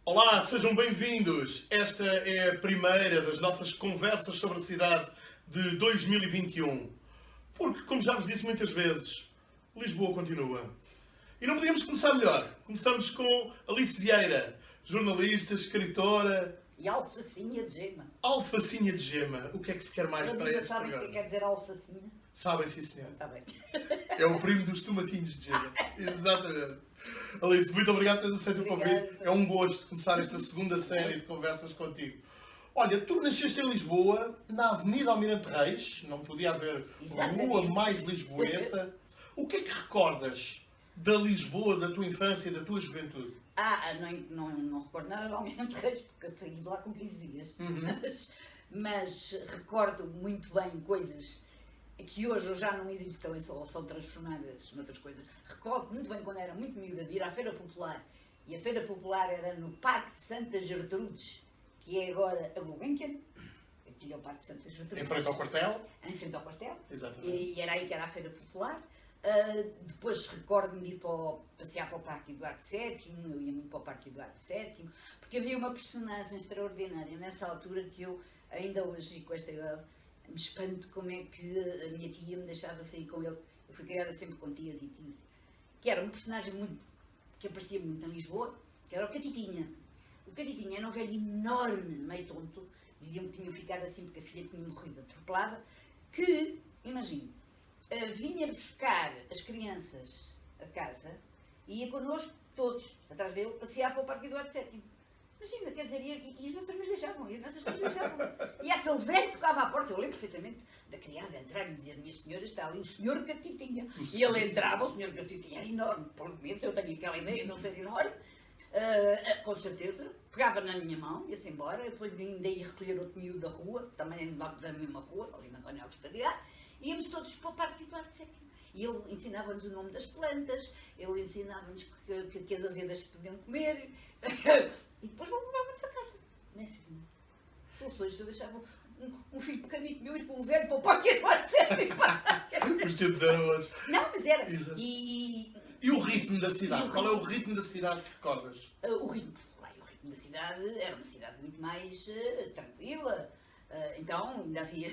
Olá, sejam bem-vindos! Esta é a primeira das nossas conversas sobre a cidade de 2021. Porque, como já vos disse muitas vezes, Lisboa continua. E não podíamos começar melhor. Começamos com Alice Vieira, jornalista, escritora... E alfacinha de gema. Alfacinha de gema. O que é que se quer mais para este Sabem o programa? que quer dizer alfacinha? Sabem, sim, senhor. Está bem. É o primo dos tomatinhos de gema. Exatamente. Alice, muito obrigado por teres aceito o convite. É um gosto começar esta segunda série de conversas contigo. Olha, tu nasceste em Lisboa, na Avenida Almirante Reis, não podia haver rua mais lisboeta. O que é que recordas da Lisboa, da tua infância e da tua juventude? Não recordo nada do Almirante Reis, porque eu saí de lá com 15 dias. Mas recordo muito bem coisas que hoje já não existem ou são transformadas noutras coisas. Recordo muito bem quando era muito miúda de ir à Feira Popular. E a Feira Popular era no Parque de Santa Gertrudes, que é agora a Gulbenkian. Aqui é o Parque de Santa Gertrudes. Em frente ao quartel? Em frente ao quartel. Exatamente. E era aí que era a Feira Popular. Depois recordo-me de ir passear para o Parque Eduardo VII, eu ia muito para o Parque Eduardo VII, porque havia uma personagem extraordinária nessa altura que eu, ainda hoje, com esta idade, me espanto como é que a minha tia me deixava sair com ele. Eu fui criada sempre com tias e tios. Que era um personagem que aparecia muito em Lisboa, que era o Catitinha. O Catitinha era um velho enorme, meio tonto, diziam que tinha ficado assim porque a filha tinha morrido atropelada, que, imagine, vinha buscar as crianças a casa e ia connosco todos, atrás dele, passear para o Parque Eduardo VII. Imagina, quer dizer, e as nossas mães deixavam, e as nossas filhas deixavam. E aquele velho tocava à porta, eu lembro perfeitamente da criada entrar e dizer: minha senhora, está ali o senhor Catitinha. E ele entrava, o senhor Catitinha era enorme, pelo menos eu tenho aquela ideia de não ser enorme, com certeza, pegava na minha mão, ia-se embora, depois ainda ia recolher outro miúdo da rua, também da mesma rua, ali na Zona Augusta, íamos todos para o Parque Eduardo VII. E ele ensinava-nos o nome das plantas, ele ensinava-nos que as azedas se podiam comer, e depois voltávamos a casa. Soluções, eu deixava um filho pequenito meu ir para um velho para o Parque Eduardo VII. Os tempos eram outros. Não, mas era. E o ritmo da cidade? Qual é o ritmo da cidade que recordas? O ritmo da cidade era uma cidade muito mais tranquila. Então, ainda havia...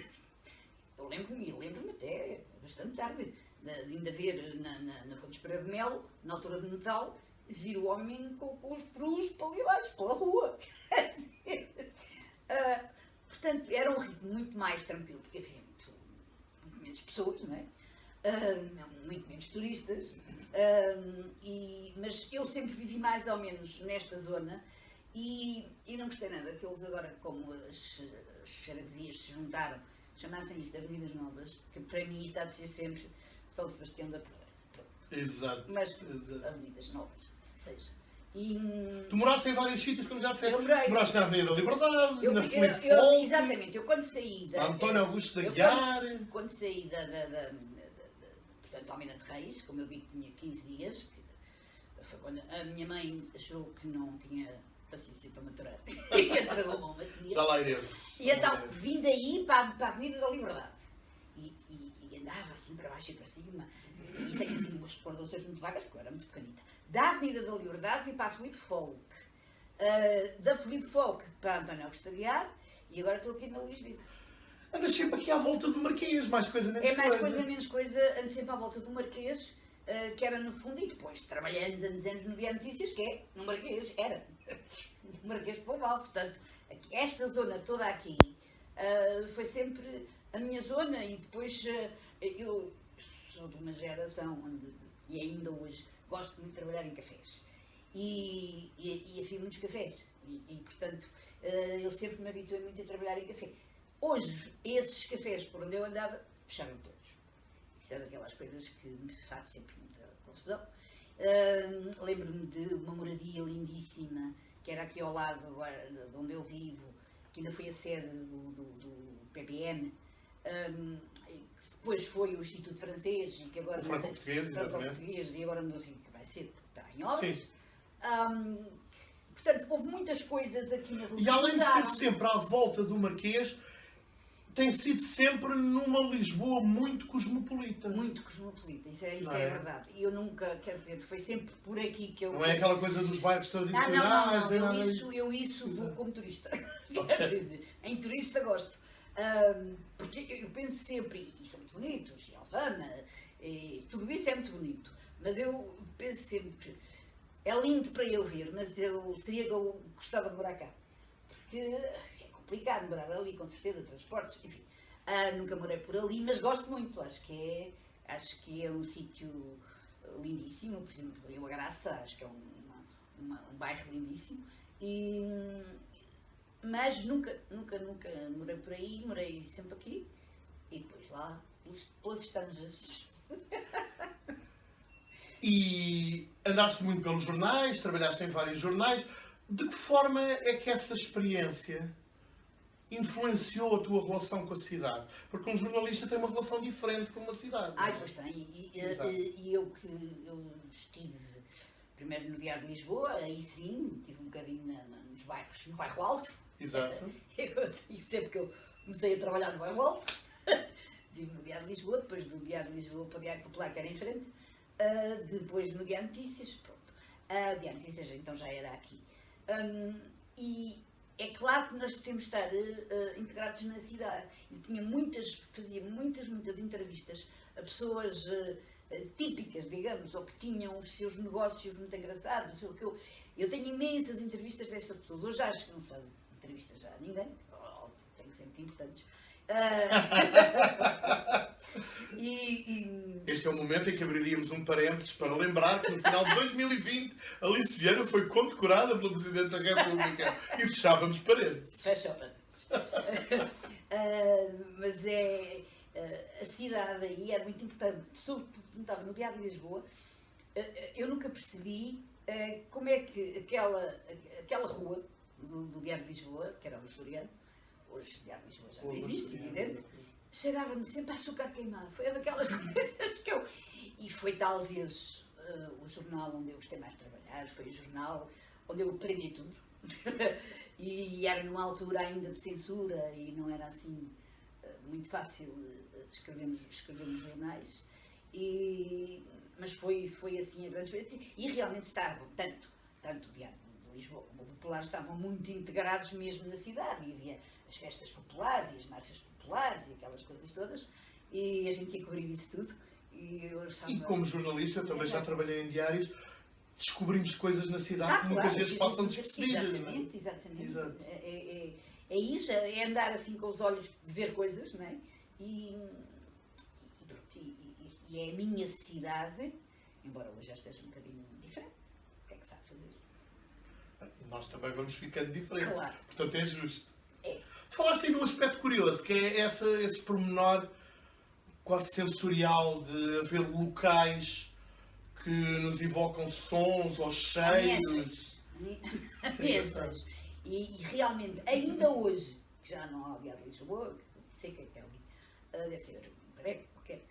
Eu lembro-me até bastante tarde, de ainda ver na Fontes Pereira de Melo, na altura de Natal, vir o homem com os perus para ali abaixo, pela rua. Portanto, era um ritmo muito mais tranquilo, porque havia muito menos pessoas, não é? Muito menos turistas, mas eu sempre vivi mais ou menos nesta zona e não gostei nada que eles agora, como as freguesias se juntaram, chamassem isto de Avenidas Novas, que para mim isto há de ser sempre São Sebastião da Pedreira. Exato. Mas Avenidas Novas, seja. Tu moraste em vários sítios, como já disseste. Eu morei. Moraste na Avenida da Liberdade, na Filipe Folk. Exatamente, eu quando saí da... António Augusto da Guiar. Quando saí portanto, Almirante Reis, como eu vi que tinha 15 dias, que foi quando a minha mãe achou que não tinha paciência para maturar e entregou-me uma tia. Já lá iremos. E então vim daí para a Avenida da Liberdade e andava assim para baixo e para cima e tenho assim umas cordoças muito vagas porque eu era muito pequenita. Da Avenida da Liberdade vim para a Filipe Folk, da Filipe Folk para a António Augusto da Guiar e agora estou aqui na Luís Vitor. Andas sempre aqui à volta do Marquês, mais coisa menos coisa. É mais coisa menos coisa, ando sempre à volta do Marquês, que era no fundo, e depois trabalhei anos no Diário Notícias, que é no Marquês, era no Marquês de Pombal. Portanto, esta zona toda aqui foi sempre a minha zona e depois eu sou de uma geração onde, e ainda hoje, gosto muito de trabalhar em cafés. E havia muitos cafés portanto, eu sempre me habituei muito a trabalhar em café. Hoje, esses cafés por onde eu andava, fecharam todos. Isso é daquelas coisas que me faz sempre muita confusão. Lembro-me de uma moradia lindíssima, que era aqui ao lado, agora, de onde eu vivo, que ainda foi a sede do PPM, que depois foi o Instituto Francês, e que agora... O franco-português, exatamente. E agora não sei o que vai ser, porque está em obras. Sim. Portanto, houve muitas coisas aqui na rua. E além de ser sempre à volta do Marquês, tem sido sempre numa Lisboa muito cosmopolita. Muito cosmopolita, isso é é verdade. E eu nunca, quer dizer, foi sempre por aqui que eu... Não é aquela coisa dos bairros tradicionais? Não. Eu isso vou como turista. Quer dizer, em turista gosto. Porque eu penso sempre, e são muito bonitos, e Alfama, e tudo isso é muito bonito. Mas eu penso sempre, é lindo para eu ver, mas eu gostava de morar cá. Porque é complicado morar ali, com certeza, transportes, enfim. Nunca morei por ali, mas gosto muito. Acho que é um sítio lindíssimo. Por exemplo, eu a Graça, acho que é um bairro lindíssimo. Mas nunca morei por aí, morei sempre aqui. E depois lá, pelas estanjas. E andaste muito pelos jornais, trabalhaste em vários jornais. De que forma é que essa experiência influenciou a tua relação com a cidade? Porque um jornalista tem uma relação diferente com uma cidade. Pois tem. E eu estive primeiro no Diário de Lisboa, aí sim, estive um bocadinho nos bairros, no bairro Alto. Exato. Eu digo sempre que eu comecei a trabalhar no bairro Alto. Estive no Diário de Lisboa, depois do Diário de Lisboa para o Diário Popular, que era em frente. Depois no Diário Notícias, pronto. O Diário Notícias então já era aqui. E é claro que nós temos de estar integrados na cidade. Fazia muitas entrevistas a pessoas típicas, digamos, ou que tinham os seus negócios muito engraçados. Eu tenho imensas entrevistas destas pessoas. Hoje acho que não se faz entrevistas já a ninguém. Tem que ser muito importantes. Este é o momento em que abriríamos um parênteses para lembrar que no final de 2020 Alice Vieira foi condecorada pelo Presidente da República e fechávamos parênteses. Fecha o parênteses. Mas a cidade aí era muito importante. Sobretudo quando estava no Diário de Lisboa, eu nunca percebi como é que aquela rua do Diário de Lisboa, que era o Luxuriano, hoje o Diário de Lisboa já não existe, evidente, cheirava-me sempre a açúcar queimado. Foi daquelas coisas que eu... E foi talvez o jornal onde eu gostei mais de trabalhar, foi o jornal onde eu aprendi tudo. E era numa altura ainda de censura e não era assim muito fácil escrevermos jornais. Mas foi assim a grande experiência. E realmente estavam, tanto o Diário de Lisboa como o Popular, estavam muito integrados mesmo na cidade. E havia as festas populares e as marchas populares e aquelas coisas todas. E a gente ia cobrir isso tudo. E como jornalista, eu também já trabalhei em diários, descobrimos coisas na cidade que muitas vezes passam despercebidas. Exatamente. Exato. É isso, é andar assim com os olhos de ver coisas, não é? E é a minha cidade, embora hoje já esteja um bocadinho diferente. O que é que sabe fazer? Nós também vamos ficando diferentes. Claro. Portanto, é justo. É. Tu falaste aí num aspecto curioso, que é esse pormenor quase sensorial de haver locais que nos evocam sons ou cheiros. Ameixas. E realmente, ainda hoje, que já não há o Diário de Lisboa, sei que é ali, deve ser um breque qualquer,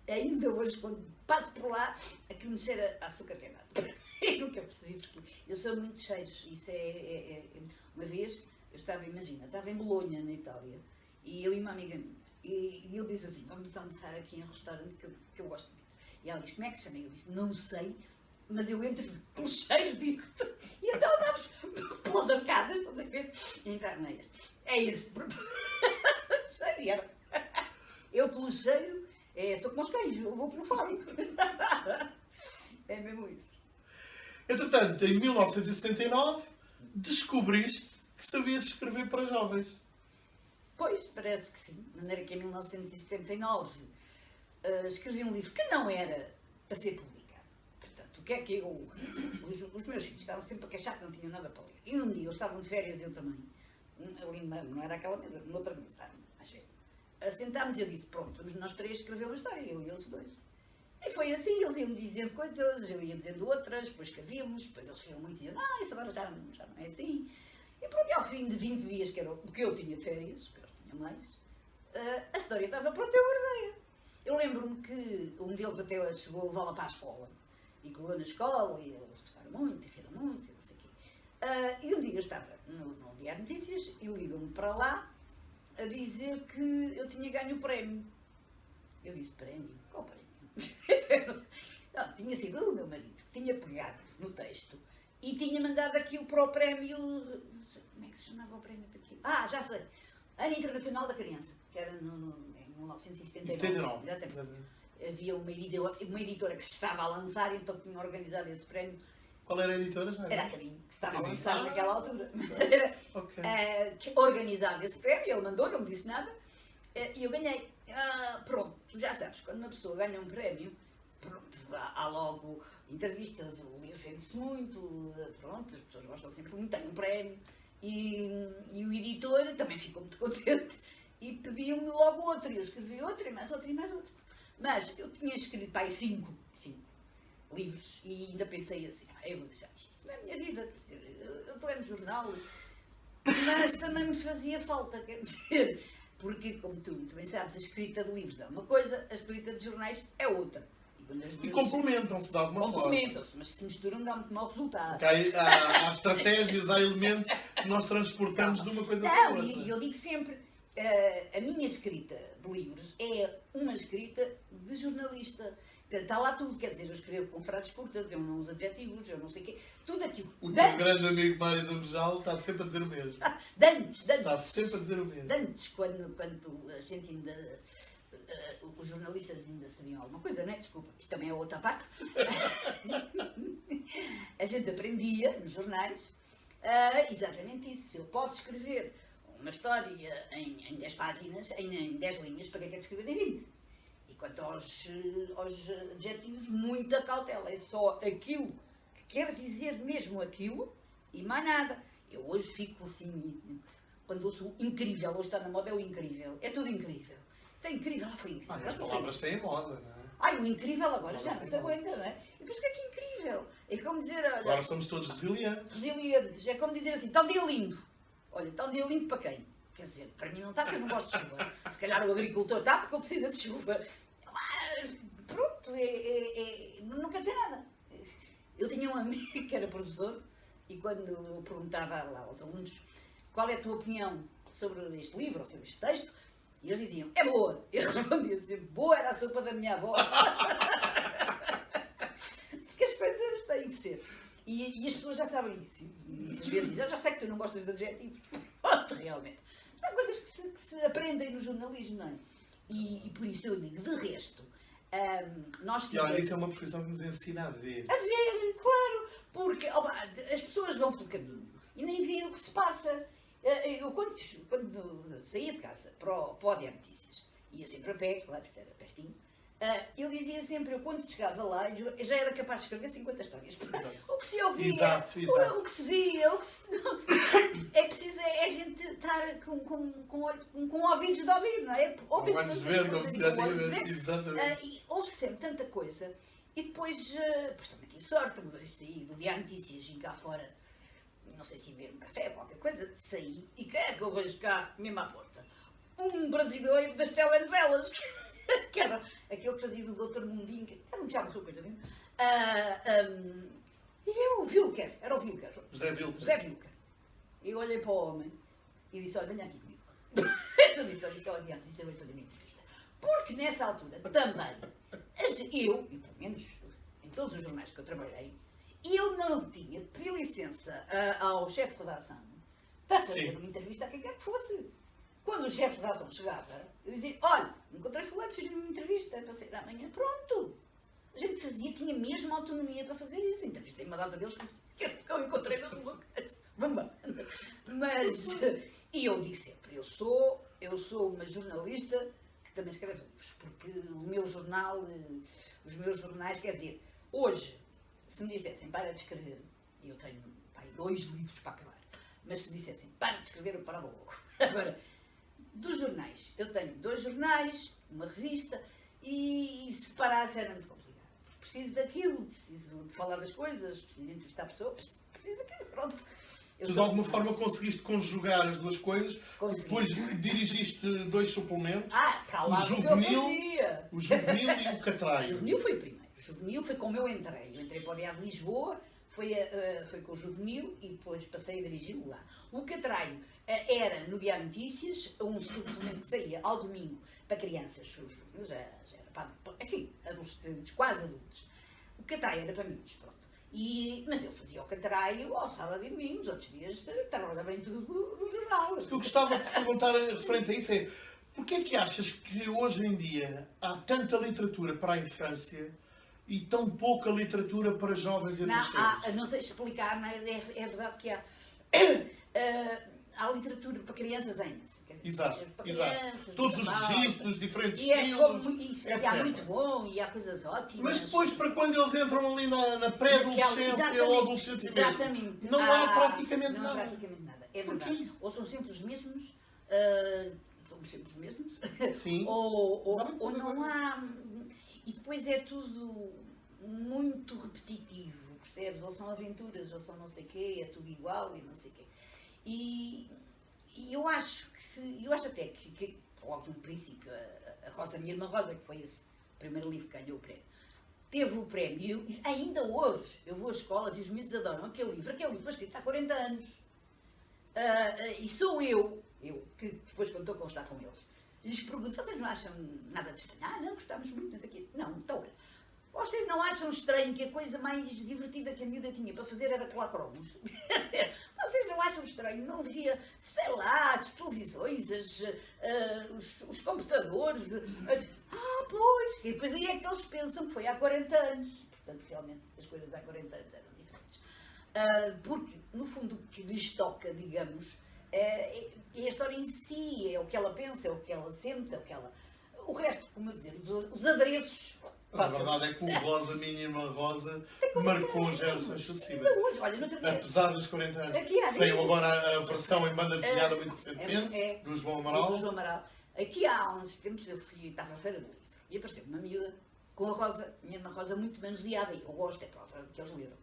ainda hoje, quando passo por lá, aquilo me cheira a açúcar queimado. Eu nunca percebi, porque eu sou muito de cheiros. Isso uma vez, eu estava em Bolonha, na Itália, e eu e uma amiga minha, e ele disse assim: vamos almoçar aqui em um restaurante que eu gosto muito. E ela disse: como é que se chama? Eu disse: não sei, mas eu entro pelo cheiro, digo-te. E então andámos pelas arcadas, estás a ver? E entrar neste. É este. Cheiro. Eu pelo cheiro, sou como os cães, eu vou pelo faro. É mesmo isso. Entretanto, em 1979, descobriste que sabias escrever para jovens. Pois, parece que sim. De maneira que em 1979 escrevi um livro que não era para ser publicado. Portanto, porque é que os meus filhos estavam sempre a queixar que não tinham nada para ler. E um dia eles estavam de férias, eu também. Ali não era aquela mesa, noutra mesa, acho que. Assentámos e eu disse, pronto, vamos nós três escrever uma história, eu e eles dois. E foi assim, eles iam dizendo coisas, eu ia dizendo outras, depois escrevíamos, depois eles riam muito e diziam, isso agora já não é assim. E pronto, e ao fim de 20 dias, que era o que eu tinha de férias, que eles tinham mais, a história estava pronta, eu guardei. Eu lembro-me que um deles até chegou a levá-la para a escola, e colou na escola, e eles gostaram muito, e riram muito, e não sei o quê. E um dia eu estava no Diário de Notícias, e ligam-me para lá, a dizer que eu tinha ganho o prémio. Eu disse, prémio? Qual prémio? Não, tinha sido o meu marido que tinha pegado no texto e tinha mandado aquilo para o prémio. Como é que se chamava o prémio daquilo? Já sei! Ano Internacional da Criança, que era em 1979. Havia uma editora que se estava a lançar, então tinha organizado esse prémio. Qual era a editora? Já era a Carinho, que estava a lançar naquela altura. Okay. Organizar esse prémio, ele mandou, não me disse nada, e eu ganhei. Pronto, tu já sabes, quando uma pessoa ganha um prémio, pronto, há logo entrevistas, o livro vende-se muito, pronto, as pessoas gostam sempre muito, tem um prémio, e o editor também ficou muito contente, e pediu-me logo outro, e eu escrevi outro, e mais outro, e mais outro. Mas eu tinha escrito para aí 5 livros, e ainda pensei assim, eu vou deixar isto não é a minha vida, quer dizer, eu estou no jornal, mas também me fazia falta, quer dizer, porque como tu muito bem sabes, a escrita de livros é uma coisa, a escrita de jornais é outra. E complementam-se de alguma forma. Complementam-se, mas se misturam dá muito mau resultado. Há estratégias, há elementos que nós transportamos de uma coisa para outra. E eu digo sempre, a minha escrita de livros é uma escrita de jornalista. Está lá tudo, quer dizer, eu escrevo com frases curtas, eu não uso adjetivos, eu não sei o quê, tudo aquilo. O teu grande amigo Mário Zambejal está sempre a dizer o mesmo. Dantes. Está sempre a dizer o mesmo. Dantes, quando a gente ainda... os jornalistas ainda sabiam alguma coisa, não é? Desculpa, isto também é outra parte. A gente aprendia nos jornais exatamente isso. Se eu posso escrever uma história em 10 páginas, em 10 linhas, para que é que é de escrever em 20? E quanto aos adjetivos, muita cautela. É só aquilo que quer dizer mesmo aquilo e mais nada. Eu hoje fico assim, quando ouço incrível, hoje está na moda, é o incrível. É tudo incrível. Isto é incrível, foi incrível. As palavras têm moda, não é? O incrível agora já não se aguenta, não é? E depois o que é incrível? É como dizer, olha... Agora somos todos resilientes. Resilientes. É como dizer assim, está um dia lindo. Olha, está um dia lindo para quem? Quer dizer, para mim não está, porque eu não gosto de chuva. Se calhar o agricultor está, porque eu preciso de chuva. Pronto, não quer dizer nada. Eu tinha um amigo que era professor e quando eu perguntava lá aos alunos qual é a tua opinião sobre este livro ou sobre este texto, e eles diziam, é boa. Eu respondia sempre, boa era a sopa da minha avó. Porque as coisas têm que ser. E as pessoas já sabem isso. Muitas vezes dizem, eu já sei que tu não gostas de adjetivos. Pronto, realmente. Há coisas que se aprendem no jornalismo, não é? E por isso eu digo, de resto, nós fizemos... E olha, isso é uma profissão que nos ensina a ver. A ver, claro. Porque as pessoas vão pelo caminho e nem veem o que se passa. Eu quando saía de casa para o Diário de Notícias, ia sempre a pé, claro, isto era pertinho, eu dizia sempre, eu quando chegava lá, eu já era capaz de escrever 50 histórias. O que se ouvia, exato. O que se via, o que se... É preciso a gente estar com ouvidos de ouvir, não é? Ouve-se ver, como se já tinha ver. Exatamente. E ouve-se sempre tanta coisa. E depois também tive sorte, uma vez saí do Diário de Notícias, vim cá fora, não sei se ia ver um café, qualquer coisa, saí, e quem é que eu vejo cá, mesmo à porta? Um brasileiro das telenovelas, que era aquele que fazia do Dr. Mundinho, que era um já sua coisa mesmo. E eu, o Wilker, era o Wilker. José Wilker. José Wilker. Eu olhei para o homem e disse, olha, venha aqui comigo. Eu disse, olha, isto é o Diário, disse, eu vou fazer uma entrevista. Porque nessa altura, também, eu, e pelo menos em todos os jornais que eu trabalhei, eu não tinha de pedir licença ao chefe de redação para fazer uma entrevista a quem quer que fosse. Quando o chefe de redação chegava, eu dizia, olha, encontrei fulano, fiz uma entrevista para sair amanhã, pronto. A gente fazia, tinha mesmo autonomia para fazer isso. Entrevistei uma data deles que eu encontrei na rua. Vamos. Mas, e eu digo sempre, eu sou uma jornalista que também escreve livros, porque o meu jornal, os meus jornais, quer dizer, hoje, se me dissessem para de escrever, e eu tenho 2 livros para acabar, mas se me dissessem para de escrever, eu parava logo. Agora, dos jornais, eu tenho 2 jornais, uma revista, e se parasse era muito complicado. Preciso daquilo, preciso de falar das coisas, preciso de entrevistar pessoas, preciso daquilo, pronto. Tu de alguma forma conseguiste conjugar as duas coisas, Consegui. depois dirigiste 2 suplementos, Para lá o do que eu juvenil, fazia. o juvenil e o O catraio. juvenil foi primeiro. O juvenil foi como eu entrei. Eu entrei para o Diabo de Lisboa, foi com o juvenil e depois passei a dirigi-lo lá. O catraio era no Diário Notícias, um suplemento que saía ao domingo para crianças, já era para, enfim, adolescentes, quase adultos. O catraio era para miúdos, pronto. Mas eu fazia o catraio ao sábado e domingo, os outros dias estava bem tudo do jornal. O que eu gostava de perguntar referente a isso é: porquê é que achas que hoje em dia há tanta literatura para a infância e tão pouca literatura para jovens e adolescentes? Não sei explicar, mas é verdade que há. Há literatura para crianças ainda. Exato, para exato. crianças, Todos os para registros, diferentes e é estilos, como isso, etc. e há muito bom, e há coisas ótimas. Mas depois, para quando eles entram ali na pré-adolescência ou adolescência mesmo, exatamente. não há praticamente não nada. Há praticamente nada, é Porquê? verdade. Ou são sempre os mesmos, somos sempre os mesmos, Sim. ou não há... E depois é tudo muito repetitivo, percebes? Ou são aventuras, ou são não sei o quê, é tudo igual e não sei o quê. E eu acho até que logo no princípio, a Rosa, a minha irmã Rosa, que foi esse primeiro livro que ganhou o prémio, teve o prémio e ainda hoje eu vou à escola e os miúdos adoram aquele livro foi escrito há 40 anos. E sou eu que depois quando estou a conversar com eles, lhes pergunto: vocês não acham nada de estranho? Não, gostamos muito, não sei o quê. Não, então olha, vocês não acham estranho que a coisa mais divertida que a miúda tinha para fazer era colar cromos? Vocês não acham estranho? Não via, sei lá, as televisões, os computadores. Pois, que depois aí é que eles pensam que foi há 40 anos. Portanto, realmente, as coisas há 40 anos eram diferentes. Porque, no fundo, o que lhes toca, digamos, é a história em si, é o que ela pensa, é o que ela sente, é o que ela... O resto, como eu dizer, os adereços... Mas a verdade é que o Rosa, a minha irmã Rosa, marcou gerações sucessivas. Olha, no outro dia, Apesar dos 40 anos. Aqui há Saiu dias. agora a versão em banda desenhada muito recentemente, do João Amaral. do João Amaral. Aqui há uns tempos eu estava à feira do livro e apareceu uma miúda com a Rosa, minha irmã Rosa, muito manuseada, e eu gosto, é prova que eles leram.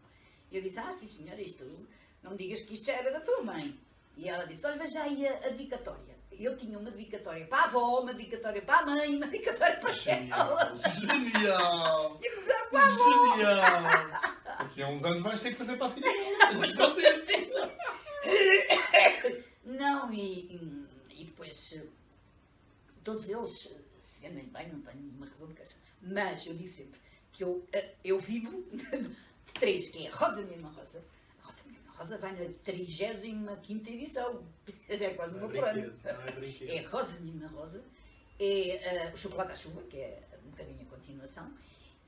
E eu disse: sim senhora, isto, não me digas que isto já era da tua mãe. E ela disse: olha, veja aí a dedicatória. Eu tinha uma dedicatória para a avó, uma dedicatória para a mãe, uma dedicatória para ela. Genial! E eu para a avó. Genial! Daqui a uns anos vais ter que fazer para a filha. Não, e depois todos eles se vendem bem, não tenho nenhuma razão de queixa. Mas eu digo sempre que eu vivo de 3, que é a Rosa, minha irmã Rosa. A Rosa vai na 35ª edição. É quase uma por ano. É a Rosa, minha irmã Rosa. É o Chocolate à Chuva, que é um bocadinho a continuação.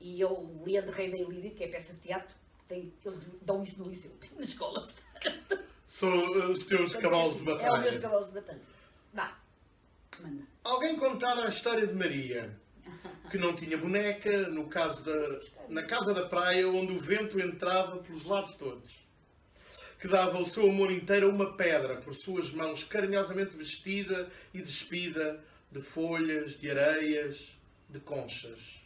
E o Leandro Rei da Ilíria, que é peça de teatro. Eles dão isso no liceu, na escola. São os teus cavalos de batalha. É os meus cavalos de batalha. Vá, manda. Alguém contar a história de Maria, que não tinha boneca, na casa da praia, onde o vento entrava pelos lados todos, que dava o seu amor inteiro a uma pedra, por suas mãos carinhosamente vestida e despida de folhas, de areias, de conchas,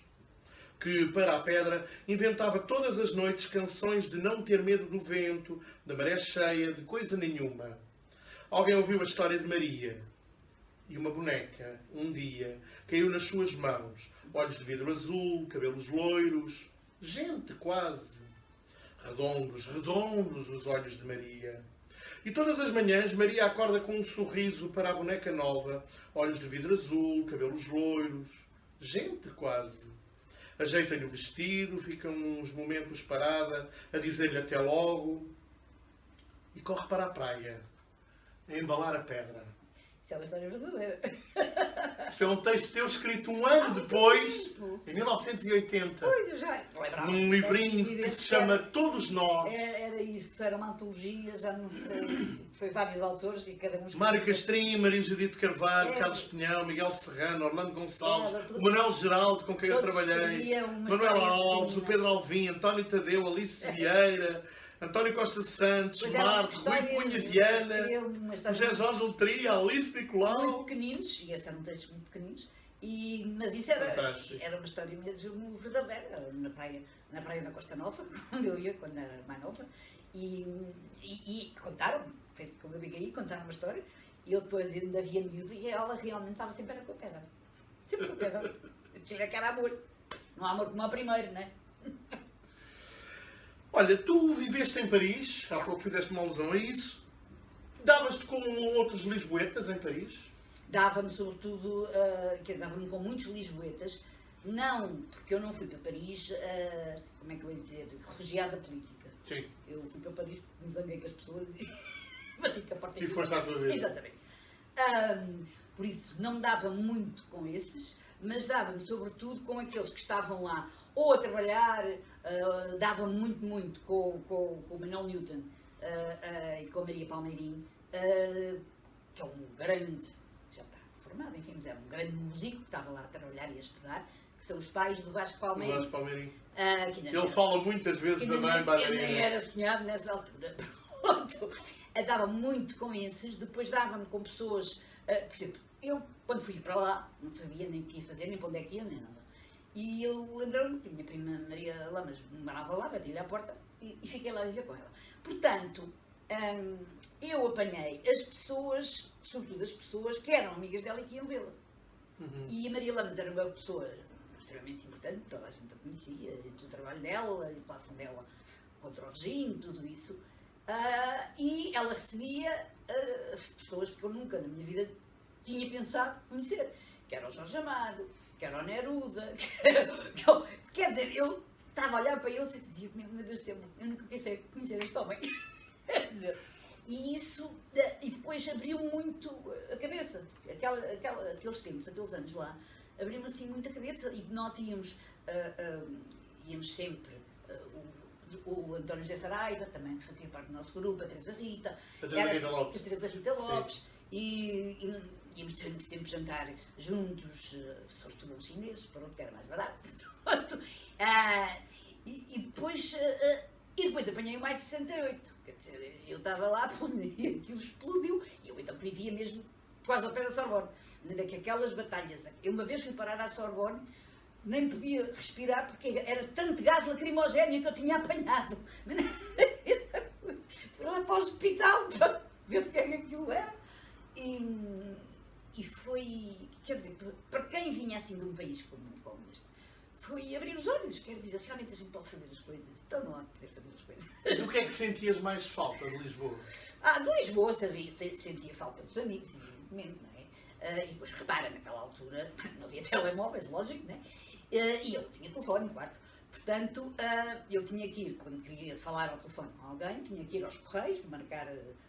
que, para a pedra, inventava todas as noites canções de não ter medo do vento, da maré cheia, de coisa nenhuma. Alguém ouviu a história de Maria, e uma boneca, um dia, caiu nas suas mãos, olhos de vidro azul, cabelos loiros, gente quase. Redondos, redondos os olhos de Maria. E todas as manhãs Maria acorda com um sorriso para a boneca nova, olhos de vidro azul, cabelos loiros, gente quase. Ajeita-lhe o vestido, fica uns momentos parada, a dizer-lhe até logo, e corre para a praia, a embalar a pedra. Isso é uma história verdadeira. Isto é um texto teu escrito um ano depois, em 1980. Pois, eu já lembrava. Num livrinho que se chama Todos Nós. Era isso, era uma antologia, já não sei. Foi vários autores e cada um escreveu. Mário Castrinho, Maria Judite Carvalho, É. Carlos Pinhão, Miguel Serrano, Orlando Gonçalves, É, o Manuel Geraldo, com quem eu todos trabalhei, escreviam uma Manuel história Alves, o pequenina. Pedro Alvim, António Tadeu, Alice Vieira, António Costa Santos, Pois era, Marte, Rui histórias, Cunha escreveu Viana, uma história José Jorge Letria, Alice muito Nicolau. pequeninos, e esses eram textos muito pequeninos, mas isso era Fantástico. uma história mesmo verdadeira, na praia da Costa Nova, onde eu ia quando era mais nova, e contaram-me, feito como eu digo aí, contaram uma história, e eu depois ainda via miúdo e ela realmente estava sempre com o pé dela. Sempre com o pé dela. Aquilo é que era amor. Não há amor como ao primeiro, não é? Olha, tu viveste em Paris, há pouco fizeste uma alusão a isso. Davas-te com outros lisboetas em Paris? Dava-me sobretudo, dava-me com muitos lisboetas, não, porque eu não fui para Paris, como é que eu ia dizer, refugiada política. Sim. Eu fui para Paris porque me zanguei com as pessoas e bati com a porta. E foste à tua vida. Exatamente. Por isso, não me dava muito com esses, mas dava-me sobretudo com aqueles que estavam lá ou a trabalhar, dava-me muito com o Manuel Newton e com a Maria Palmeirim, que é um grande, já está formado, enfim, mas era um grande músico que estava lá a trabalhar e a estudar, que são os pais do Vasco Palmeirim. Vasco Palmeirim. Que ainda Ele não- fala muitas vezes ainda também, nem Palmeirim. era sonhado nessa altura. Pronto. Dava muito com esses, depois dava-me com pessoas, por exemplo, eu quando fui para lá, não sabia nem o que ia fazer, nem para onde é que ia, nem nada. E eu lembrei-me que a minha prima Maria Lamas morava lá, bati-lhe à porta e fiquei lá a viver com ela. Portanto, eu apanhei as pessoas, sobretudo as pessoas que eram amigas dela e que iam vê-la. Uhum. E a Maria Lamas era uma pessoa extremamente importante, toda a gente a conhecia, e o trabalho dela, e o passo dela contra o regime, tudo isso. E ela recebia pessoas que eu nunca na minha vida tinha pensado conhecer, que era o Jorge Amado, que era o Neruda, quer dizer, eu estava a olhar para ele e dizia, meu Deus do céu, eu nunca pensei conhecer este homem. Quer dizer, e isso, e depois abriu muito a cabeça, porque aqueles tempos, aqueles anos lá, abriu-me assim muito a cabeça e nós íamos sempre, o António José Saraiva, também que fazia parte do nosso grupo, a Teresa Rita, A Teresa Rita Lopes. a Teresa Rita Lopes, e íamos sempre jantar juntos, sobretudo um chinês, para onde era mais barato. Pronto. E depois apanhei o maio de 68, quer dizer, eu estava lá e aquilo explodiu, e eu então vivia mesmo quase ao pé da Sorbonne, naquelas batalhas. Eu uma vez fui parar à Sorbonne, nem podia respirar porque era tanto gás lacrimogéneo que eu tinha apanhado. Fui lá para o hospital para ver o que é que aquilo era. E foi, quer dizer, para quem vinha assim de um país como este, foi abrir os olhos, quer dizer, realmente a gente pode fazer as coisas, então não há de poder fazer as coisas. E do que é que sentias mais falta de Lisboa? De Lisboa sentia falta dos amigos, evidentemente, não é? E depois, repara, naquela altura, não havia telemóveis, lógico, não é? E eu tinha telefone no quarto. Portanto, eu tinha que ir, quando queria falar ao telefone com alguém, tinha que ir aos correios, marcar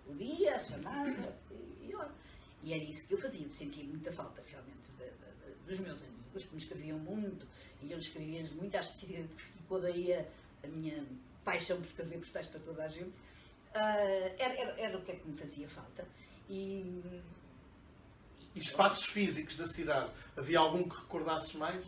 o dia, a chamada, e olha. E era isso que eu fazia, sentia muita falta, realmente, dos meus amigos, que me escreviam muito, e eu escrevia-lhes muito, acho que ficou daí a minha paixão por escrever postais para toda a gente. Era o que é que me fazia falta. E espaços físicos da cidade, havia algum que recordasses mais?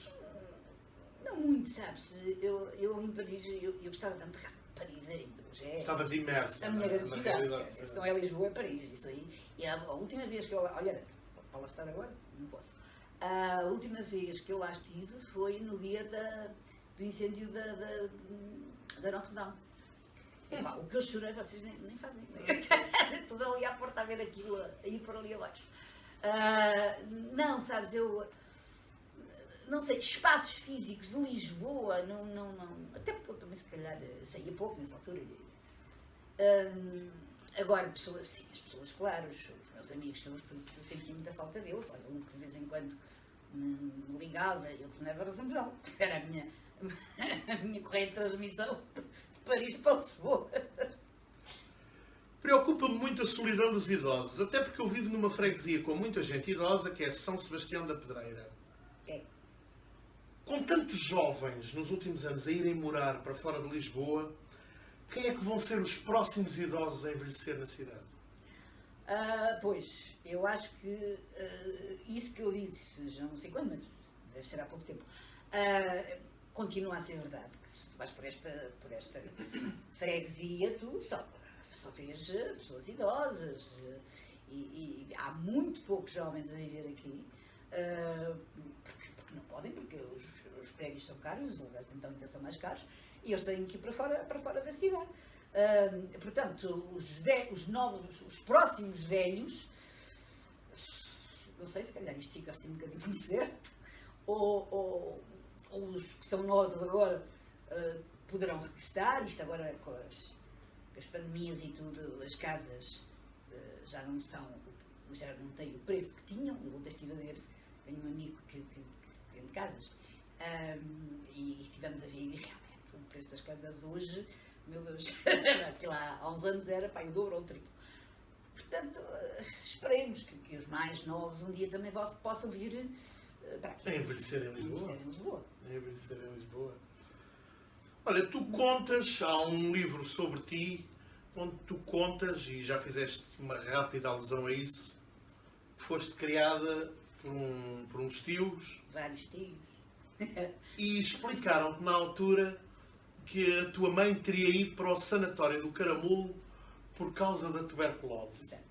Não muito, sabes? Eu em Paris, eu gostava tanto de Paris ainda. Estavas imersa a minha grande na cidade. realidade. Se não é Lisboa, é Paris. Isso aí. E a última vez que eu lá. Olha, para lá estar agora? Não posso. A última vez que eu lá estive foi no dia do incêndio da Notre Dame. Epá, o que eu chorei, vocês nem fazem. Tudo ali à porta a ver aquilo, a ir por ali abaixo. Não, sabes, eu. Não sei, espaços físicos de Lisboa, não, até porque eu também se calhar saía pouco nessa altura. Agora, pessoas, sim, as pessoas, claro, os meus amigos, sobretudo, eu sentia muita falta deles. Olha, um que de vez em quando me ligava, eu telefonava a São João, que era a minha correia de transmissão de Paris para Lisboa. Preocupa-me muito a solidão dos idosos, até porque eu vivo numa freguesia com muita gente idosa, que é São Sebastião da Pedreira. É. Com tantos jovens nos últimos anos a irem morar para fora de Lisboa, quem é que vão ser os próximos idosos a envelhecer na cidade? Pois, eu acho que isso que eu disse, já não sei quando, mas deve ser há pouco tempo, continua a ser verdade. Que se tu vais por esta freguesia, tu só vês pessoas idosas e há muito poucos jovens a viver aqui, porque não podem, porque os prédios são caros, os lugares então são mais caros e eles têm que ir para fora da cidade. Portanto, os próximos velhos, não sei, se calhar isto fica assim um bocadinho certo, ou os que são novos agora poderão regressar. Isto agora com as pandemias e tudo, as casas já não têm o preço que tinham. Eu ontem estive a ver, tenho um amigo que vende casas e estivemos a ver e realmente o preço das casas hoje, meu Deus, lá há uns anos era o dobro ou o triplo. Portanto, esperemos que os mais novos um dia também possam vir para aqui. A envelhecer em Lisboa. A envelhecer em Lisboa. Olha, tu contas, há um livro sobre ti, onde tu contas, e já fizeste uma rápida alusão a isso, que foste criada por uns tios. Vários tios. E explicaram-te na altura que a tua mãe teria ido para o sanatório do Caramulo por causa da tuberculose. Exato.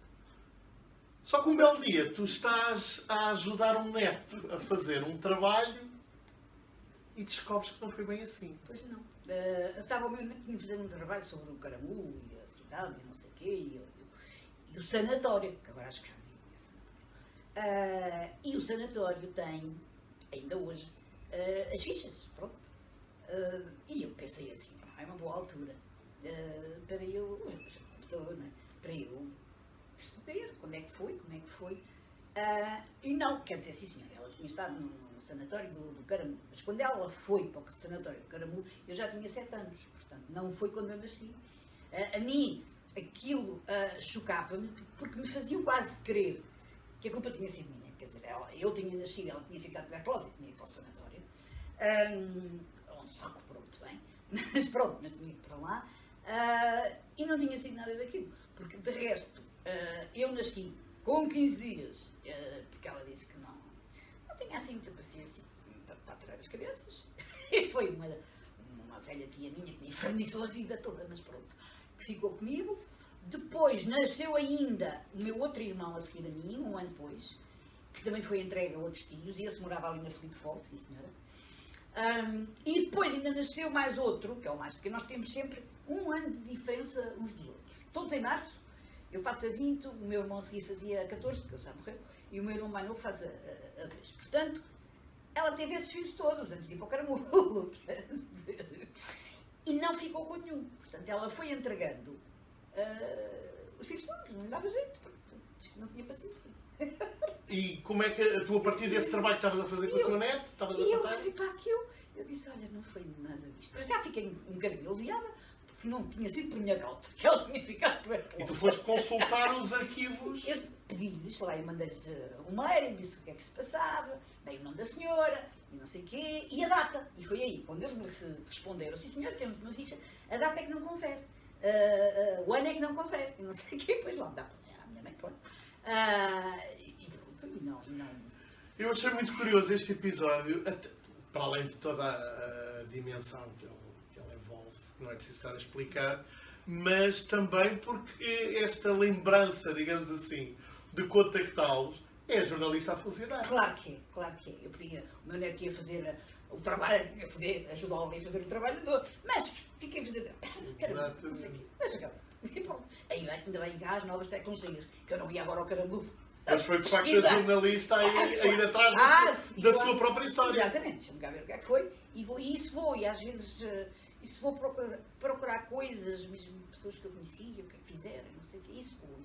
Só que um belo dia tu estás a ajudar um neto a fazer um trabalho e descobres que não foi bem assim. Pois não. Estava o meu neto a fazer um trabalho sobre o Caramulo e a cidade e não sei o quê, e o sanatório, que agora acho que já não é sanatório. E o sanatório tem, ainda hoje, as fichas, pronto. E eu pensei assim, é uma boa altura para eu, não é? Para eu perceber como é que foi. E não, quer dizer, sim senhor, ela tinha estado no sanatório do Caramulo, mas quando ela foi para o sanatório do Caramulo, eu já tinha 7 anos, portanto, não foi quando eu nasci. A mim, aquilo chocava-me, porque me faziam quase crer que a culpa tinha sido minha, quer dizer, eu tinha nascido, ela tinha ficado tuberculose e tinha ido para o sanatório, onde se recuperou muito bem, mas pronto, mas tinha ido para lá, e não tinha sido nada daquilo, porque de resto, eu nasci com 15 dias, porque ela disse que não tinha assim muita paciência para atirar as crianças, e foi uma velha tia minha que me infernizou a vida toda, mas pronto, que ficou comigo. Depois nasceu ainda o meu outro irmão a seguir a mim, um ano depois, que também foi entregue a outros tios, e esse morava ali na Filipe Fogo, sim senhora. E depois ainda nasceu mais outro, que é o mais pequeno, nós temos sempre um ano de diferença uns dos outros. Todos em março, eu faço a 20, o meu irmão a seguir fazia a 14, porque ele já morreu, e o meu irmão mais novo faz a 2. Portanto, ela teve esses filhos todos, antes de ir para o Caramulo. E não ficou com nenhum. Portanto, ela foi entregando os filhos todos, não lhe dava jeito, porque disse que não tinha paciência. E como é que tu, a partir desse trabalho que estavas a fazer com a tua neta, estavas a E eu contar? olhei para aquilo, eu disse, olha, não foi nada disto. Para já fiquei um bocadinho aliviada, porque não tinha sido por minha causa, que ela tinha ficado tuberculosa. E tu foste consultar os arquivos. Eu pedi-lhes, lá eu mandei-lhes um mail, disse o que é que se passava, dei o nome da senhora, e não sei o quê, e a data. E foi aí, quando eles me responderam, sim senhor, temos uma ficha, a data é que não confere. O ano é que não confere, e não sei o quê, pois lá dá para a minha mãe, claro. E pronto, e não. Eu achei muito curioso este episódio, para além de toda a dimensão que ele envolve, que não é preciso estar a explicar, mas também porque esta lembrança, digamos assim, de contactá-los, é a jornalista a funcionar. Claro que é. Eu podia, o meu neto ia fazer o trabalho, eu podia ajudar alguém a fazer o trabalho todo, mas fiquei a fazer, não sei o quê, deixa cá. E pronto. Ainda bem que há as novas tecnologias, que eu não ia agora ao Caramulo. Mas foi de facto a jornalista a ir atrás da sua própria história. Exatamente, deixa-me cá ver o que é que foi. E isso vou, e às vezes vou procurar coisas, mesmo pessoas que eu conhecia, o que é que fizeram, não sei o que, isso vou.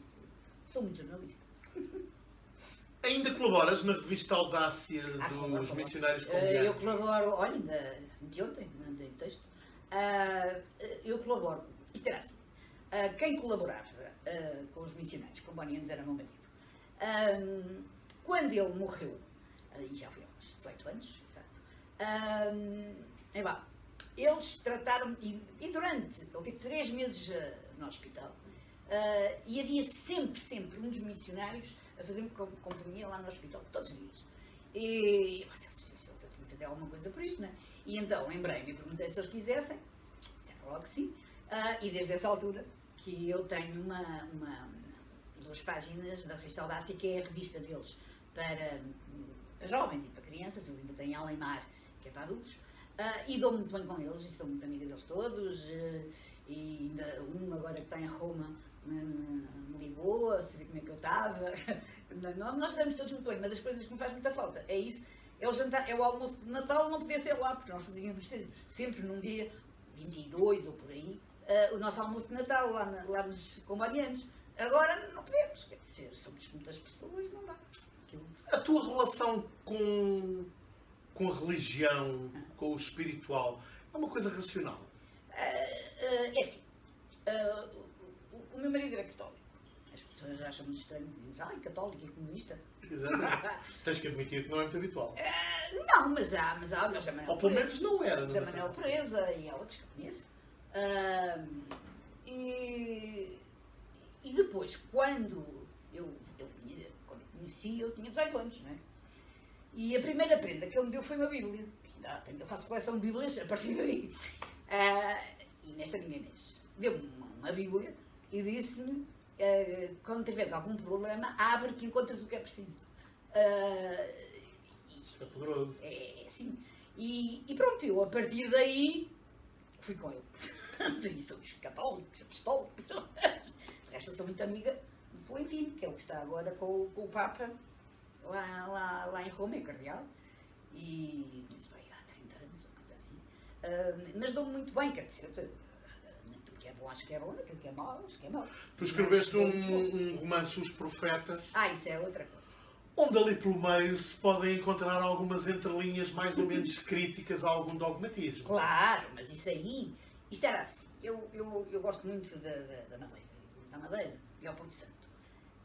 Sou muito jornalista. Ainda colaboras na revista Audácia dos Missionários Colombianos? Eu colaboro, olha, ainda anteontem, mandei texto. Eu colaboro. Isto era assim. quem colaborava com os missionários combonianos era meu marido. Quando ele morreu, e já foi há uns 18 anos, eles trataram, e durante, ele teve 3 meses no hospital, e havia sempre um dos missionários a fazer-me companhia lá no hospital, todos os dias. E eu tinha que fazer alguma coisa por isto, não é? E então lembrei-me e perguntei se eles quisessem, disseram logo que sim, e desde essa altura que eu tenho 2 páginas da revista Audácia, que é a revista deles para jovens e para crianças, eles ainda têm Alemar, que é para adultos, e dou muito bem com eles, e sou muito amiga deles todos, e ainda agora que está em Roma me ligou a saber como é que eu estava. Nós estamos todos muito bem, uma das coisas que me faz muita falta é isso, é o jantar, é o almoço de Natal, não podia ser lá, porque nós fazíamos sempre num dia 22 ou por aí, o nosso almoço de Natal lá nos combonianos. Agora não podemos, quer dizer, somos muitas pessoas, não dá. A tua relação com a religião, com o espiritual, é uma coisa racional? É assim, o meu marido era católico. As pessoas acham muito estranho, dizem, católico e comunista. Exatamente. Tens que admitir que não é muito habitual. Não, mas há o José Manuel Ou pelo menos não era. José Manuel Pereza e há outros que eu conheço. E depois, quando eu conheci, eu tinha 18 anos, não é? E a primeira prenda que ele me deu foi uma Bíblia. Eu faço coleção de Bíblias a partir daí. E nesta minha mês deu-me uma Bíblia e disse-me, quando tiveres algum problema, abre que encontras o que é preciso. Isso é poderoso. É assim. E pronto, eu a partir daí fui com ele. E somos católicos, apostólicos. De resto, eu sou muito amiga do Tolentino, que é o que está agora com o Papa lá em Roma, é cardeal. E isso vai há 30 anos, ou coisa assim. Mas dou-me muito bem, quer dizer, naquilo que é bom, acho que é bom, naquilo que é mau, acho que é mau. Tu escreveste um romance, Os Profetas. Isso é outra coisa. Onde ali pelo meio se podem encontrar algumas entrelinhas mais ou menos críticas a algum dogmatismo. Claro, mas isso aí, isto era assim. Eu gosto muito da Madeira e ao Porto Santo.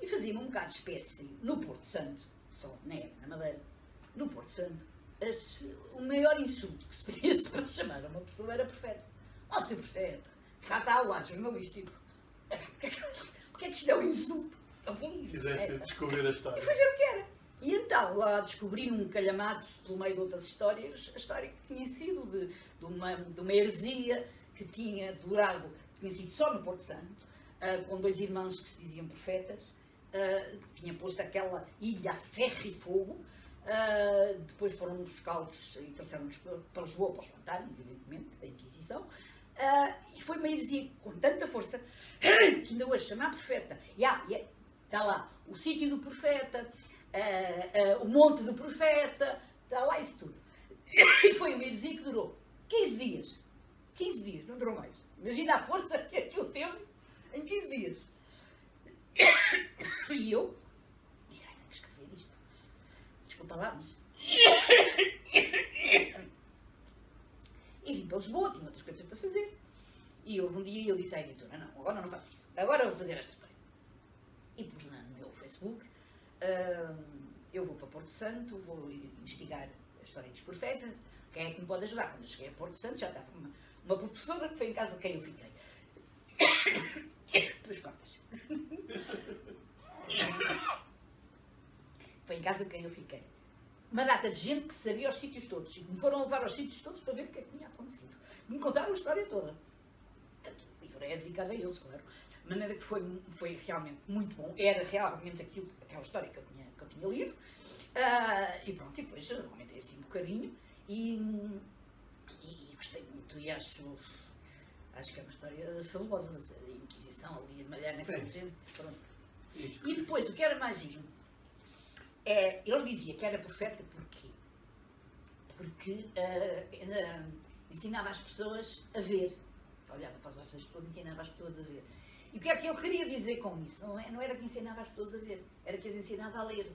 E fazia-me um bocado de espécie no Porto Santo, só na Madeira, no Porto Santo, o maior insulto que se podia para chamar a uma pessoa era profeta. Seu profeta, cá está ao lado jornalístico. Porque é que isto é um insulto? Quiseste descobrir a história. E fui ver o que era. E então lá descobri num calhamaço, pelo meio de outras histórias, a história que tinha sido de uma heresia que tinha sido só no Porto Santo, com 2 irmãos que se diziam profetas, que tinha posto aquela ilha a ferro e fogo. Depois foram buscá-los e trouxeram-nos para Lisboa para espantar, evidentemente, a Inquisição. E foi uma heresia com tanta força que ainda hoje chamar profeta. Está lá o sítio do profeta, o monte do profeta, está lá isso tudo. E foi uma heresia que durou 15 dias. 15 dias, não durou mais. Imagina a força que aquilo teve em 15 dias. E eu disse, tenho que escrever isto. Desculpa lá, mas... E vim para Lisboa, tinha outras coisas para fazer. E houve um dia e eu disse à editora, não, agora não faço isso. Agora vou fazer esta história. E pus no meu Facebook, eu vou para Porto Santo, vou investigar a história dos profetas. Quem é que me pode ajudar? Quando eu cheguei a Porto Santo já estava uma professora que foi em casa de quem eu fiquei. Depois cortas. Foi em casa de quem eu fiquei. Uma data de gente que sabia os sítios todos. E me foram levar aos sítios todos para ver o que é que tinha acontecido. Me contaram a história toda. Portanto, o livro é dedicado a eles, claro. De maneira que foi realmente muito bom. Era realmente aquela história que eu tinha lido. E pronto, e depois eu aumentei assim um bocadinho. E gostei muito. E acho que é uma história fabulosa. A Inquisição ali a malhar naquela gente. Pronto. E depois, o que era mais giro, ele dizia que era profeta porquê? Porque ensinava as pessoas a ver. Olhava para os olhos das pessoas e ensinava as pessoas a ver. E o que é que eu queria dizer com isso? Não era que ensinava as pessoas a ver, era que as ensinava a ler.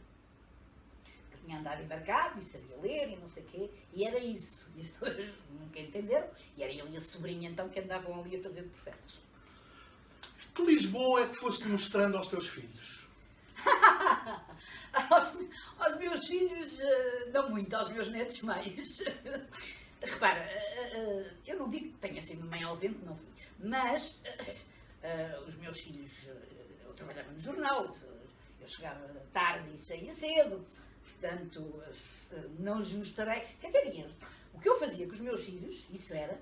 Que tinha andado embarcado e sabia ler e não sei o quê, e era isso. E as pessoas nunca entenderam, e era ele e a sobrinha então que andavam ali a fazer profetas. Que Lisboa é que foste mostrando aos teus filhos? Aos meus filhos, não muito, aos meus netos mais. Repara, eu não digo que tenha sido mãe ausente, não fui, mas os meus filhos, eu trabalhava no jornal, eu chegava tarde e saía cedo, portanto, não lhes mostrarei. Quer dizer, o que eu fazia com os meus filhos, isso era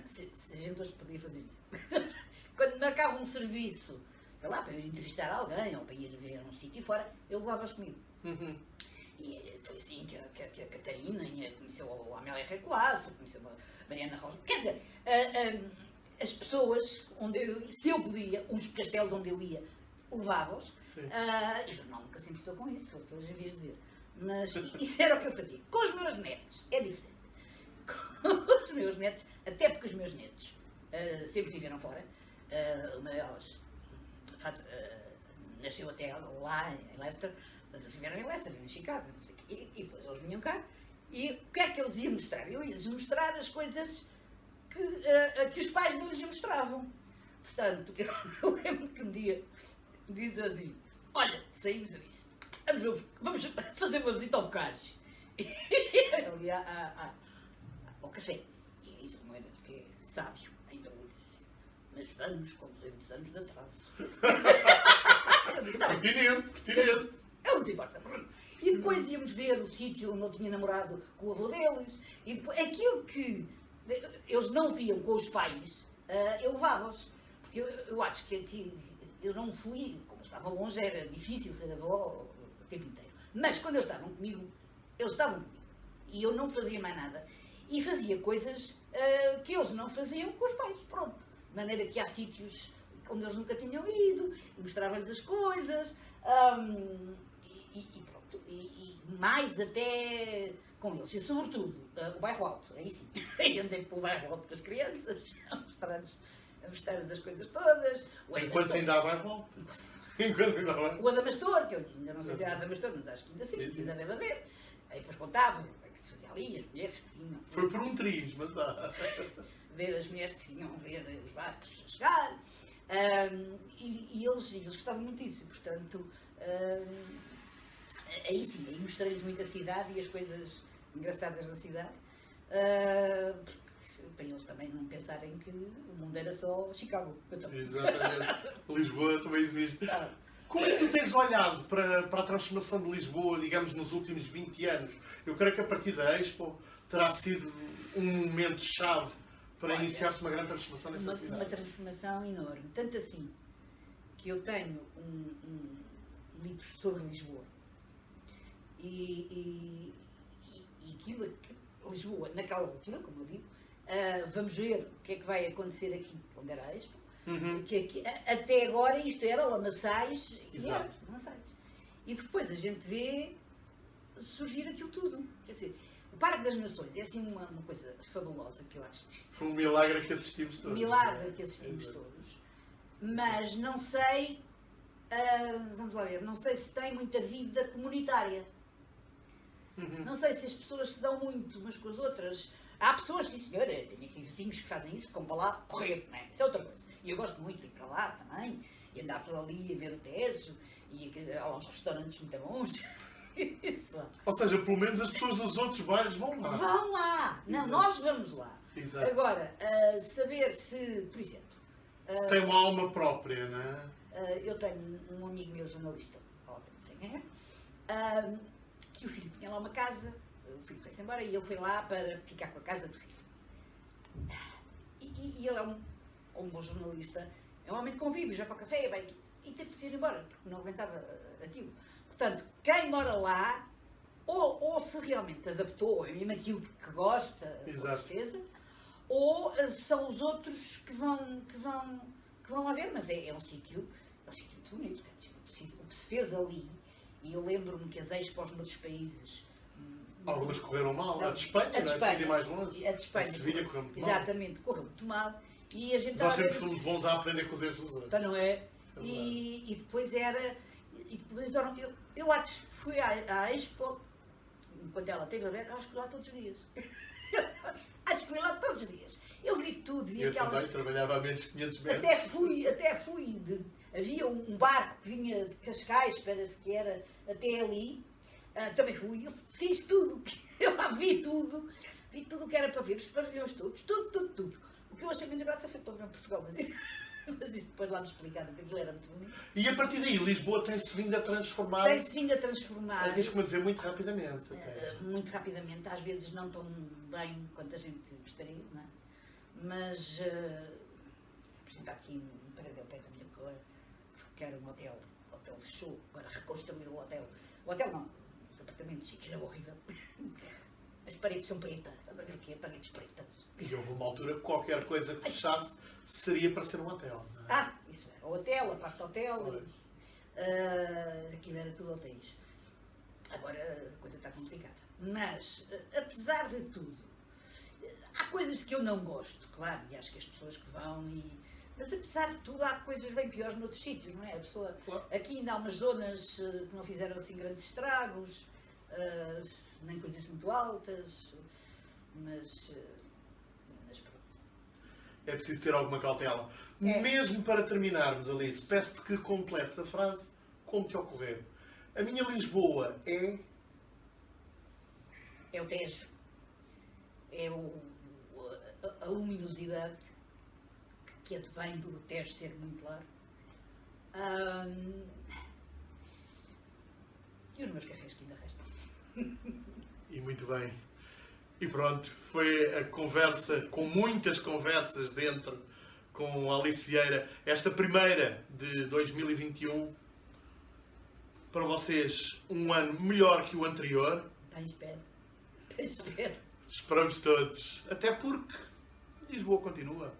se a gente hoje podia fazer isso, quando marcava um serviço, sei lá, para ir entrevistar alguém ou para ir ver um sítio fora, eu levava-os comigo. Uhum. E foi assim que a Catarina conheceu a Amélia Recolasso, conheceu a Mariana Rosa. Quer dizer, as pessoas se eu podia, os castelos onde eu ia, levava-os. E o jornal nunca se importou com isso, fosse hoje em vez de ver. Mas isso era o que eu fazia. Com os meus netos, é diferente. Com os meus netos, até porque os meus netos sempre viveram fora. Uma delas nasceu até lá em Leicester, mas eles viveram em Leicester, em Chicago, não sei o quê, e depois eles vinham cá. E o que é que eu lhes ia mostrar? Eu ia-lhes mostrar as coisas que os pais não lhes mostravam. Portanto, eu lembro que um dia diz assim: olha, saímos disso, vamos fazer uma visita ao Bocage. Ali ao café. E isso não era de que é sábio, ainda hoje. Mas vamos com 200 anos de atraso. Pertinente. Eu não se importa. E depois íamos ver o sítio onde ele tinha namorado com o avô deles. E depois, aquilo que eles não viam com os pais, eu levava-os. Porque eu acho que eu não fui, como estava longe, era difícil ser avó o tempo inteiro. Mas quando eles estavam comigo, eles estavam comigo. E eu não fazia mais nada. E fazia coisas que eles não faziam com os pais. Pronto. De maneira que há sítios onde eles nunca tinham ido, e mostrava-lhes as coisas. E pronto. E mais até com eles. E sobretudo, o bairro alto. Aí sim. Aí andei pelo bairro alto com as crianças, a mostrar-lhes as coisas todas. Enquanto ainda há bairro alto. O Adamastor, que eu ainda não sei se é Adamastor, mas acho que ainda sim, ainda deve haver. Aí depois contava o que se fazia ali, as mulheres que vinham. Foi por um triz, mas ver as mulheres que vinham ver os barcos a chegar. E eles gostavam muito disso, portanto, aí sim, aí mostrei-lhes muito a cidade e as coisas engraçadas da cidade, para eles também não pensarem que o mundo era só Chicago. Exatamente. Lisboa também existe. Como é que tu tens olhado para a transformação de Lisboa, digamos, nos últimos 20 anos? Eu creio que a partir da Expo terá sido um momento-chave para iniciar-se uma grande transformação nesta cidade. Uma transformação enorme. Tanto assim que eu tenho um livro sobre Lisboa. E aquilo, Lisboa, naquela altura, como eu digo, vamos ver o que é que vai acontecer aqui, onde era a Expo. Uhum. Que aqui, até agora isto era lamaçais e Exato. lamaçais. E depois a gente vê surgir aquilo tudo. Quer dizer, o Parque das Nações é assim uma coisa fabulosa que eu acho. Foi um milagre que assistimos todos. Milagre que assistimos todos. Mas não sei, vamos lá ver, não sei se tem muita vida comunitária. Uhum. Não sei se as pessoas se dão muito umas com as outras. Há pessoas, sim senhora, tenho aqui vizinhos que fazem isso, que vão para lá correr, não é? Isso é outra coisa. E eu gosto muito de ir para lá também, e andar por ali a ver o Tejo, e há lá uns restaurantes muito bons. Isso. Ou seja, pelo menos as pessoas dos outros bairros vão lá. Vão lá! Não, Exato. nós vamos lá. Exato. Agora, saber se, por exemplo... Se tem uma alma própria, não é? Eu tenho um amigo meu jornalista, não sei quem é, que o filho tinha lá uma casa, o filho foi-se embora e ele foi lá para ficar com a casa do filho. E ele é um bom jornalista, é um homem de convívio, já para o café, vai, e teve de se ir embora, porque não aguentava aquilo. Portanto, quem mora lá, ou se realmente adaptou, é mesmo aquilo que gosta, com certeza, ou são os outros que vão lá ver, mas é um sítio muito bonito. O que se fez ali, e eu lembro-me que as expos noutros países... Algumas correram mal. A de Espanha, a de Espanha, mais longe. A de Espanha. A de Sevilha correu muito mal. Exatamente, correu muito mal. E a gente Nós sempre fomos bons a aprender com os erros dos outros. Então, não é? E depois era... Eu acho que fui à Expo, enquanto ela esteve aberta, acho que fui lá todos os dias. Acho que fui lá todos os dias. Eu vi tudo, vi Eu aquelas... também trabalhava a menos de 500 metros. Até fui havia um barco que vinha de Cascais, parece que era, até ali. Também fui, eu fiz tudo, eu lá vi tudo o que era para ver, os pavilhões todos, tudo. O que eu achei menos graça foi para ver Portugal, mas isso depois lá me explicaram, porque aquilo era muito bonito. E a partir daí, Lisboa tem-se vindo a transformar. Tem-se vindo a transformar. Arrisco-me a dizer muito rapidamente. Muito rapidamente, às vezes não tão bem quanto a gente gostaria, não é? Mas, por exemplo, aqui no Paradelo, perto da minha cor, que era um hotel, o hotel fechou, agora reconstruíram o hotel. O hotel não, os apartamentos, aquilo é horrível. As paredes são pretas, estás a ver o quê? Paredes pretas. E houve uma altura que qualquer coisa que fechasse seria para ser um hotel. Não é? Isso era. O hotel, a parte do hotel. Aquilo era tudo hotéis. Agora a coisa está complicada. Mas, apesar de tudo, há coisas que eu não gosto, claro, e acho que as pessoas que vão Mas apesar de tudo, há coisas bem piores noutros sítios, não é? A pessoa, Claro. Aqui ainda há umas zonas que não fizeram assim grandes estragos, nem coisas muito altas, mas pronto. É preciso ter alguma cautela. É. Mesmo para terminarmos, Alice, peço-te que completes a frase como te ocorrer. A minha Lisboa é... É o Tejo, é a luminosidade que advém do Tejo ser muito largo. E os meus cafés que ainda restam. E muito bem. E pronto, foi a conversa, com muitas conversas dentro, com a Alice Vieira, esta primeira de 2021. Para vocês, um ano melhor que o anterior. Bem, espero. Esperamos todos. Até porque Lisboa continua.